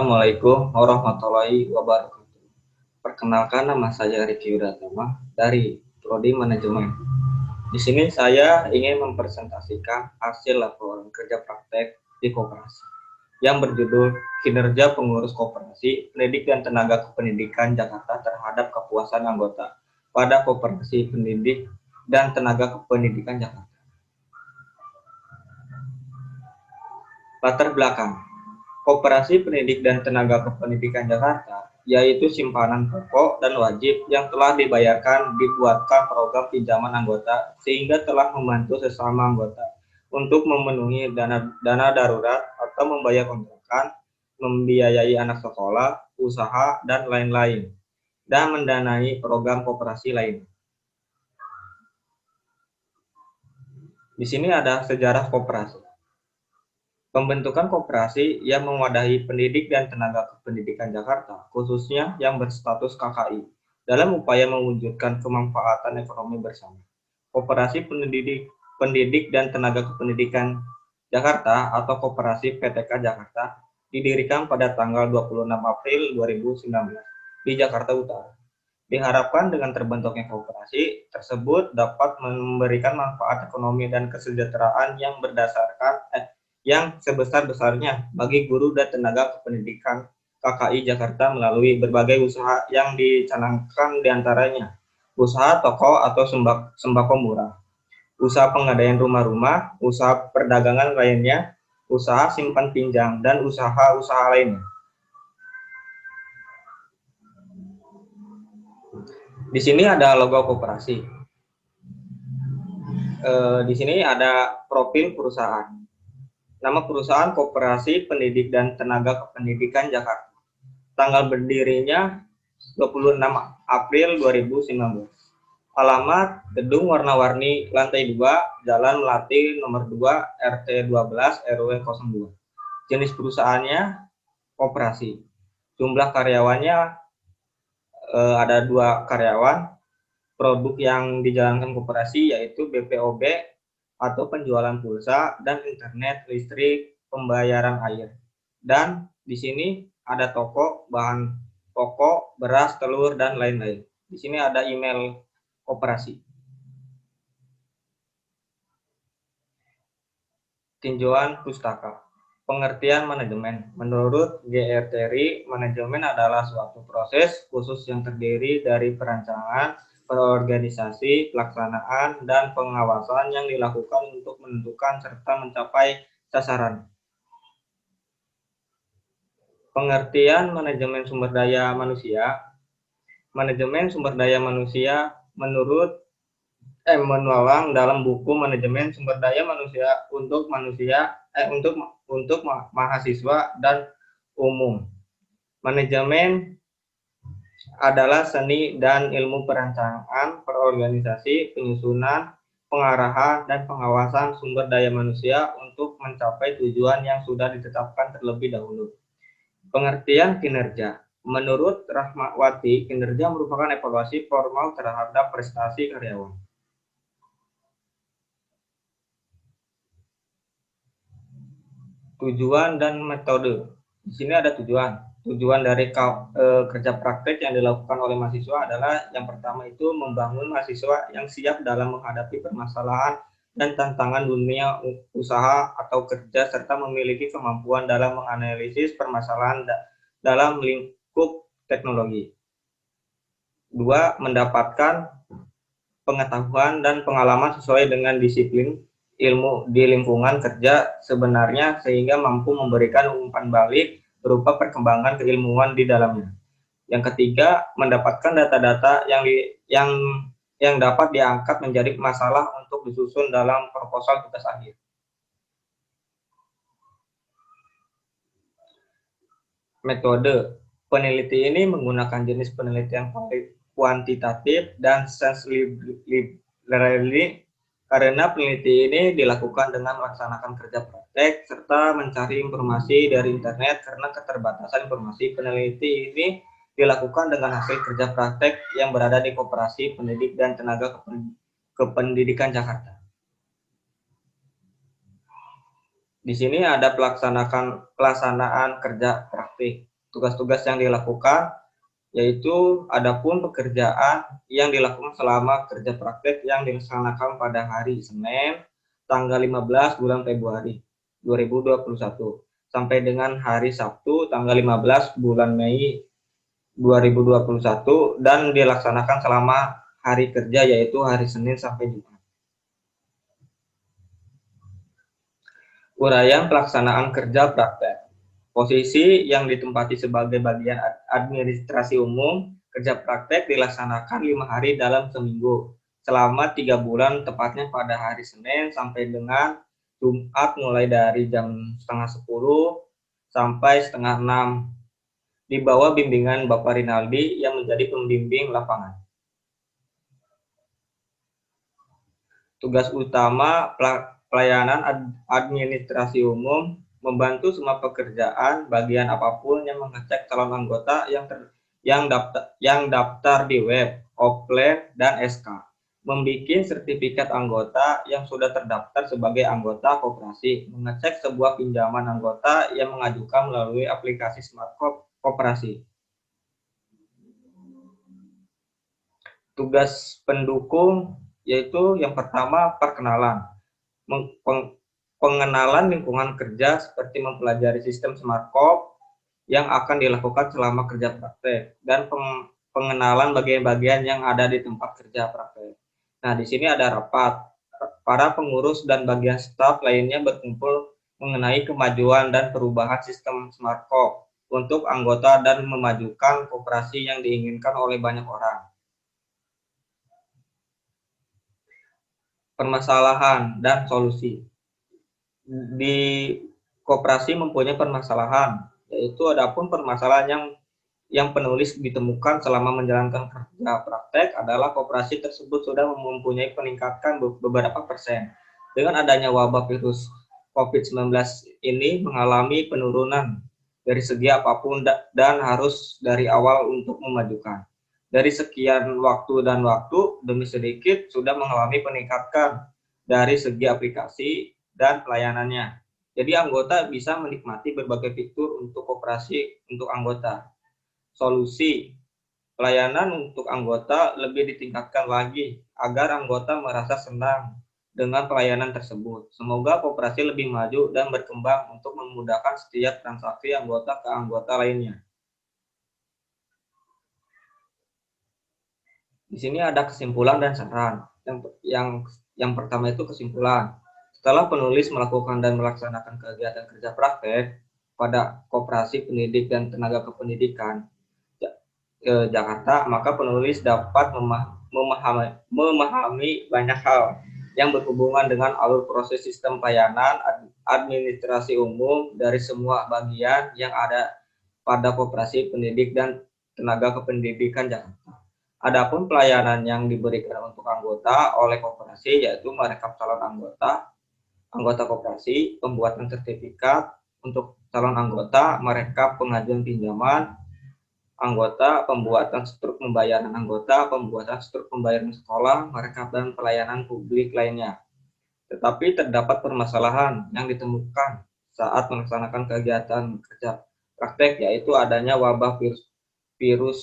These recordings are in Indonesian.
Assalamualaikum warahmatullahi wabarakatuh. Perkenalkan, nama saya Riki Udatama dari Prodi Manajemen. Di sini saya ingin mempresentasikan hasil laporan kerja praktek di koperasi yang berjudul Kinerja Pengurus Koperasi Pendidik dan Tenaga Kependidikan Jakarta terhadap kepuasan anggota pada Koperasi Pendidik dan Tenaga Kependidikan Jakarta. Latar belakang Koperasi Pendidik dan Tenaga Kependidikan Jakarta, yaitu simpanan pokok dan wajib yang telah dibuatkan program pinjaman anggota sehingga telah membantu sesama anggota untuk memenuhi dana darurat atau membayar kontrakan, membiayai anak sekolah, usaha, dan lain-lain, dan mendanai program koperasi lain. Di sini ada sejarah koperasi. Pembentukan koperasi yang mewadahi pendidik dan tenaga kependidikan Jakarta, khususnya yang berstatus KKI, dalam upaya mewujudkan kemanfaatan ekonomi bersama. Koperasi pendidik dan tenaga kependidikan Jakarta atau Koperasi PTK Jakarta didirikan pada tanggal 26 April 2019 di Jakarta Utara. Diharapkan dengan terbentuknya koperasi tersebut dapat memberikan manfaat ekonomi dan kesejahteraan yang sebesar-besarnya bagi guru dan tenaga kependidikan KKI Jakarta melalui berbagai usaha yang dicanangkan diantaranya usaha toko atau sembako murah, usaha pengadaian rumah-rumah, usaha perdagangan lainnya, usaha simpan pinjam, dan usaha-usaha lainnya. Di sini ada logo koperasi. Di sini ada profil perusahaan. Nama perusahaan Koperasi Pendidik dan Tenaga Kependidikan Jakarta. Tanggal berdirinya 26 April 2019. Alamat gedung warna-warni lantai 2, Jalan Melati nomor 2, RT 12, RW 02. Jenis perusahaannya koperasi. Jumlah karyawannya ada 2 karyawan. Produk yang dijalankan koperasi yaitu BPOB atau penjualan pulsa dan internet, listrik, pembayaran air. Dan di sini ada toko, bahan pokok, beras, telur, dan lain-lain. Di sini ada email koperasi. Tinjauan pustaka. Pengertian manajemen. Menurut GRTRI, manajemen adalah suatu proses khusus yang terdiri dari perancangan, perorganisasi, pelaksanaan, dan pengawasan yang dilakukan untuk menentukan serta mencapai sasaran. Pengertian manajemen sumber daya manusia. Manajemen sumber daya manusia menuang dalam buku Manajemen Sumber Daya Manusia untuk mahasiswa dan umum. Manajemen adalah seni dan ilmu perancangan, perorganisasi, penyusunan, pengarahan, dan pengawasan sumber daya manusia untuk mencapai tujuan yang sudah ditetapkan terlebih dahulu. Pengertian kinerja. Menurut Rahmawati, kinerja merupakan evaluasi formal terhadap prestasi karyawan. Tujuan dan metode. Di sini ada tujuan. Tujuan dari kerja praktek yang dilakukan oleh mahasiswa adalah yang pertama itu membangun mahasiswa yang siap dalam menghadapi permasalahan dan tantangan dunia usaha atau kerja serta memiliki kemampuan dalam menganalisis permasalahan dalam lingkup teknologi. 2. Mendapatkan pengetahuan dan pengalaman sesuai dengan disiplin ilmu di lingkungan kerja sebenarnya sehingga mampu memberikan umpan balik berupa perkembangan keilmuan di dalamnya. Yang ketiga, mendapatkan data-data yang dapat diangkat menjadi masalah untuk disusun dalam proposal tugas akhir. Metode peneliti ini menggunakan jenis penelitian kuantitatif dan sensitivity karena peneliti ini dilakukan dengan melaksanakan kerja praktek serta mencari informasi dari internet karena keterbatasan informasi. Peneliti ini dilakukan dengan hasil kerja praktek yang berada di Koperasi Pendidik dan Tenaga Kependidikan Jakarta. Di sini ada pelaksanaan kerja praktik. Tugas-tugas yang dilakukan yaitu adapun pekerjaan yang dilakukan selama kerja praktek yang dilaksanakan pada hari Senin tanggal 15 bulan Februari 2021 sampai dengan hari Sabtu tanggal 15 bulan Mei 2021 dan dilaksanakan selama hari kerja yaitu hari Senin sampai Jumat. Uraian pelaksanaan kerja praktek. Posisi yang ditempati sebagai bagian administrasi umum, kerja praktek dilaksanakan 5 hari dalam seminggu, selama 3 bulan tepatnya pada hari Senin sampai dengan Jumat mulai dari jam setengah 10 sampai setengah 6, di bawah bimbingan Bapak Rinaldi yang menjadi pembimbing lapangan. Tugas utama pelayanan administrasi umum membantu semua pekerjaan bagian apapun yang mengecek calon anggota yang daftar di web, offline, dan SK, membuat sertifikat anggota yang sudah terdaftar sebagai anggota koperasi, mengecek sebuah pinjaman anggota yang mengajukan melalui aplikasi Smart Koperasi. Tugas pendukung yaitu yang pertama perkenalan. Pengenalan lingkungan kerja seperti mempelajari sistem Smart Cop yang akan dilakukan selama kerja praktek dan pengenalan bagian-bagian yang ada di tempat kerja praktek. Nah, di sini ada rapat. Para pengurus dan bagian staf lainnya berkumpul mengenai kemajuan dan perubahan sistem Smart Cop untuk anggota dan memajukan koperasi yang diinginkan oleh banyak orang. Permasalahan dan solusi. Di koperasi mempunyai permasalahan, yaitu adapun permasalahan yang penulis ditemukan selama menjalankan kerja praktek adalah koperasi tersebut sudah mempunyai peningkatan beberapa persen. Dengan adanya wabah virus COVID-19 ini mengalami penurunan dari segi apapun dan harus dari awal untuk memajukan. Dari sekian waktu demi sedikit sudah mengalami peningkatan dari segi aplikasi dan pelayanannya. Jadi anggota bisa menikmati berbagai fitur untuk koperasi untuk anggota. Solusi pelayanan untuk anggota lebih ditingkatkan lagi agar anggota merasa senang dengan pelayanan tersebut. Semoga koperasi lebih maju dan berkembang untuk memudahkan setiap transaksi anggota ke anggota lainnya. Di sini ada kesimpulan dan saran. Yang pertama itu kesimpulan. Setelah penulis melakukan dan melaksanakan kegiatan kerja praktek pada koperasi pendidik dan tenaga kependidikan Jakarta, maka penulis dapat memahami banyak hal yang berhubungan dengan alur proses sistem pelayanan administrasi umum dari semua bagian yang ada pada koperasi pendidik dan tenaga kependidikan Jakarta. Adapun pelayanan yang diberikan untuk anggota oleh koperasi yaitu merekap calon anggota koperasi, pembuatan sertifikat untuk calon anggota, merekap pengajuan pinjaman anggota, pembuatan struk pembayaran anggota, pembuatan struk pembayaran sekolah, merekap dan pelayanan publik lainnya. Tetapi terdapat permasalahan yang ditemukan saat melaksanakan kegiatan kerja praktek yaitu adanya wabah virus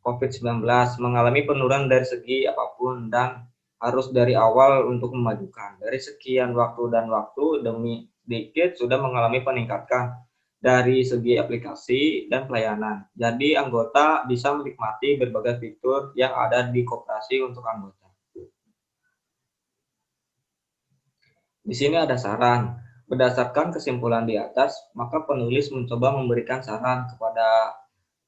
COVID-19 mengalami penurunan dari segi apapun dan harus dari awal untuk memajukan. Dari sekian waktu demi sedikit sudah mengalami peningkatan dari segi aplikasi dan pelayanan. Jadi anggota bisa menikmati berbagai fitur yang ada di koperasi untuk anggota. Di sini ada saran. Berdasarkan kesimpulan di atas, maka penulis mencoba memberikan saran kepada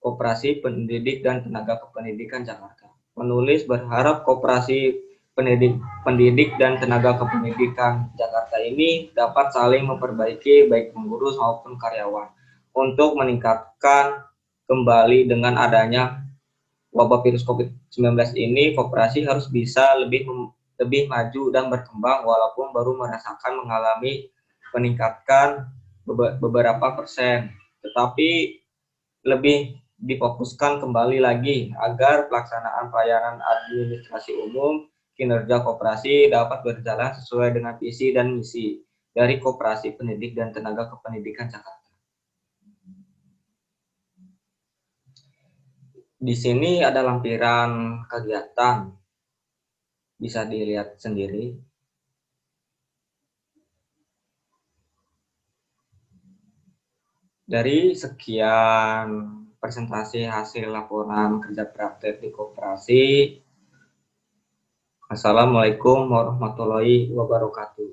Koperasi Pendidik dan Tenaga Kependidikan Jakarta. Penulis berharap Koperasi Pendidik dan Tenaga Kependidikan Jakarta ini dapat saling memperbaiki baik pengurus maupun karyawan untuk meningkatkan kembali dengan adanya wabah virus COVID-19 ini. Koperasi harus bisa lebih maju dan berkembang walaupun baru merasakan mengalami peningkatan beberapa persen, tetapi lebih difokuskan kembali lagi agar pelaksanaan pelayanan administrasi umum kinerja koperasi dapat berjalan sesuai dengan visi dan misi dari Koperasi Pendidik dan Tenaga Kependidikan Jakarta. Di sini ada lampiran kegiatan, bisa dilihat sendiri. Dari sekian presentasi hasil laporan kerja praktek di koperasi, Assalamualaikum warahmatullahi wabarakatuh.